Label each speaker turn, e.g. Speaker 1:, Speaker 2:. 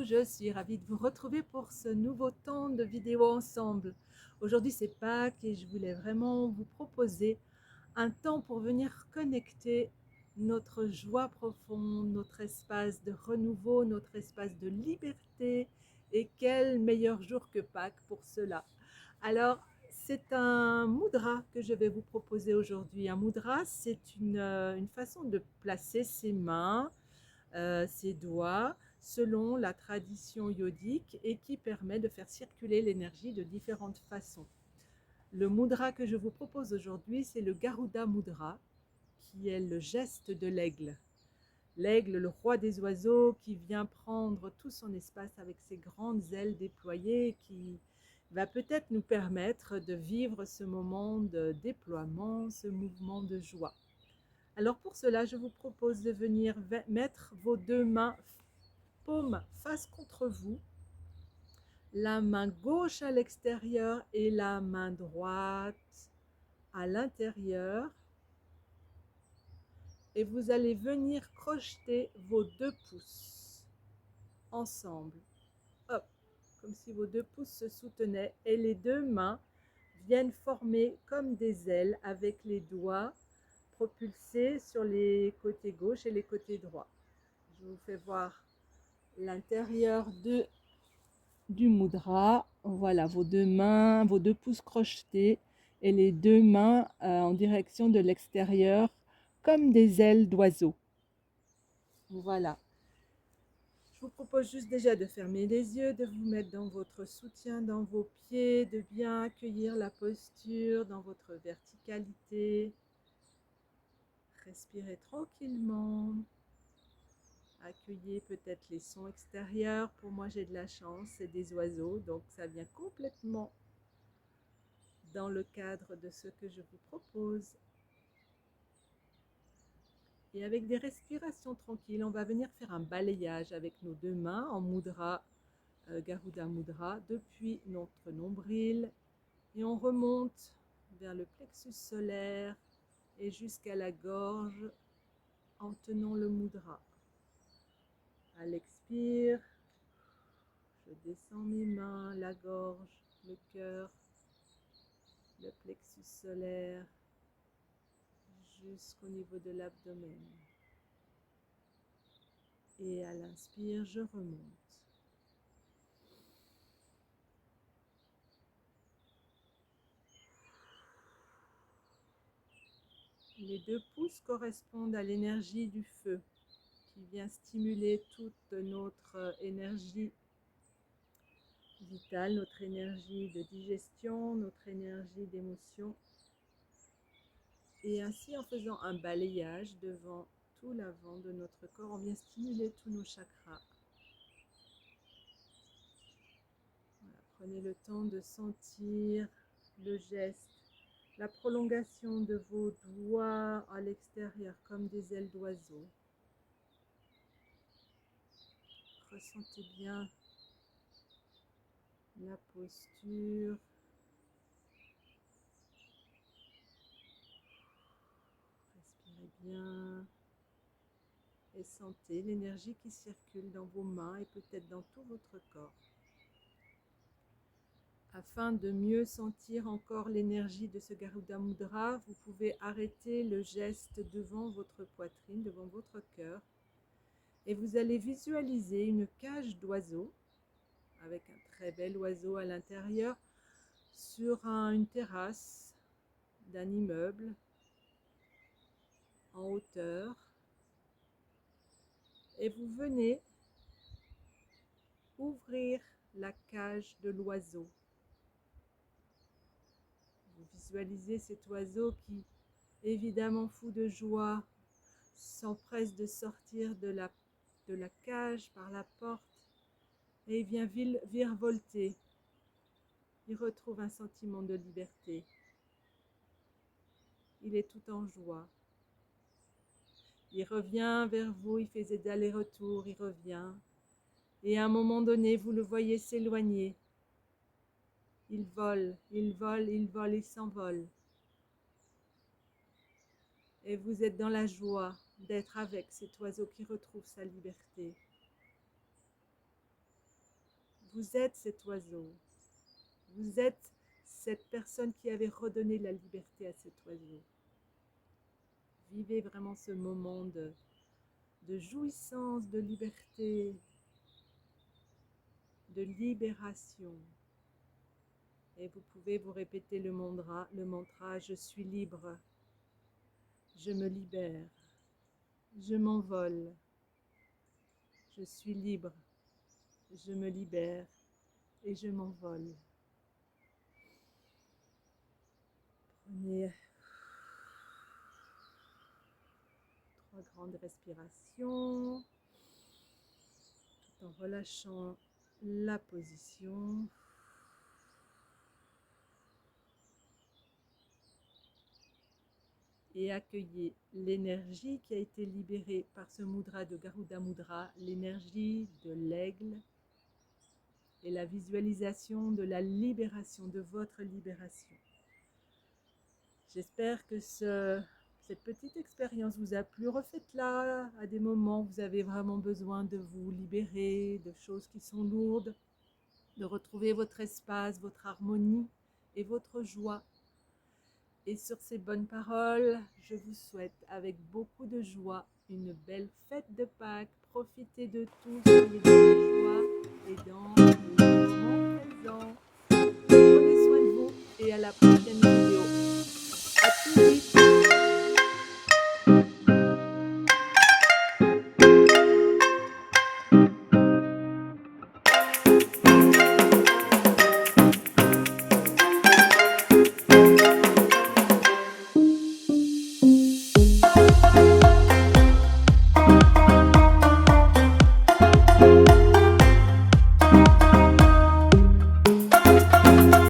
Speaker 1: Hello, je suis ravie de vous retrouver pour ce nouveau temps de vidéo ensemble. Aujourd'hui c'est Pâques et je voulais vraiment vous proposer un temps pour venir connecter notre joie profonde, notre espace de renouveau, notre espace de liberté. Et quel meilleur jour que Pâques pour cela. Alors, c'est un mudra que je vais vous proposer aujourd'hui. Un mudra, c'est une façon de placer ses mains, ses doigts, selon la tradition yodique et qui permet de faire circuler l'énergie de différentes façons. Le mudra que je vous propose aujourd'hui, c'est le Garuda Mudra, qui est le geste de l'aigle. L'aigle, le roi des oiseaux, qui vient prendre tout son espace avec ses grandes ailes déployées, qui va peut-être nous permettre de vivre ce moment de déploiement, ce mouvement de joie. Alors pour cela, je vous propose de venir mettre vos deux mains paumes face contre vous, la main gauche à l'extérieur et la main droite à l'intérieur. Et vous allez venir crocheter vos deux pouces ensemble. Hop, comme si vos deux pouces se soutenaient et les deux mains viennent former comme des ailes avec les doigts propulsés sur les côtés gauche et les côtés droits. Je vous fais voir l'intérieur du mudra. Voilà vos deux mains, vos deux pouces crochetés et les deux mains en direction de l'extérieur comme des ailes d'oiseau. Voilà. Je vous propose juste déjà de fermer les yeux, de vous mettre dans votre soutien, dans vos pieds, de bien accueillir la posture dans votre verticalité. Respirez tranquillement. Accueillez peut-être les sons extérieurs. Pour moi, j'ai de la chance, c'est des oiseaux, donc ça vient complètement dans le cadre de ce que je vous propose. Et avec des respirations tranquilles, on va venir faire un balayage avec nos deux mains en mudra, Garuda Mudra, depuis notre nombril. Et on remonte vers le plexus solaire et jusqu'à la gorge en tenant le mudra. À l'expire, je descends mes mains, la gorge, le cœur, le plexus solaire, jusqu'au niveau de l'abdomen. Et à l'inspire, je remonte. Les deux pouces correspondent à l'énergie du feu qui vient stimuler toute notre énergie vitale, notre énergie de digestion, notre énergie d'émotion. Et ainsi, en faisant un balayage devant tout l'avant de notre corps, on vient stimuler tous nos chakras. Voilà, prenez le temps de sentir le geste, la prolongation de vos doigts à l'extérieur comme des ailes d'oiseau. Ressentez bien la posture. Respirez bien et sentez l'énergie qui circule dans vos mains et peut-être dans tout votre corps. Afin de mieux sentir encore l'énergie de ce Garuda Mudra, vous pouvez arrêter le geste devant votre poitrine, devant votre cœur, et vous allez visualiser une cage d'oiseaux avec un très bel oiseau à l'intérieur sur une terrasse d'un immeuble en hauteur. Et vous venez ouvrir la cage de l'oiseau. Vous visualisez cet oiseau qui, évidemment fou de joie, s'empresse de sortir de la cage par la porte et il vient virevolter. Il retrouve un sentiment de liberté. Il est tout en joie. Il revient vers vous, il fait des allers-retours, il revient. Et à un moment donné, vous le voyez s'éloigner. Il vole, il vole, il vole, il s'envole. Et vous êtes dans la joie d'être avec cet oiseau qui retrouve sa liberté. Vous êtes cet oiseau. Vous êtes cette personne qui avait redonné la liberté à cet oiseau. Vivez vraiment ce moment de jouissance, de liberté, de libération. Et vous pouvez vous répéter le mantra, je suis libre, je me libère, je m'envole, je suis libre, je me libère et je m'envole. Prenez 3 grandes respirations, tout en relâchant la position. Et accueillez l'énergie qui a été libérée par ce mudra de Garuda Mudra, l'énergie de l'aigle et la visualisation de la libération, de votre libération. J'espère que cette petite expérience vous a plu. Refaites-la à des moments où vous avez vraiment besoin de vous libérer de choses qui sont lourdes, de retrouver votre espace, votre harmonie et votre joie. Et sur ces bonnes paroles, je vous souhaite avec beaucoup de joie une belle fête de Pâques. Profitez de tout, soyez dans la joie et dans le moment présent. Prenez soin de vous et à la prochaine vidéo. À tout vite.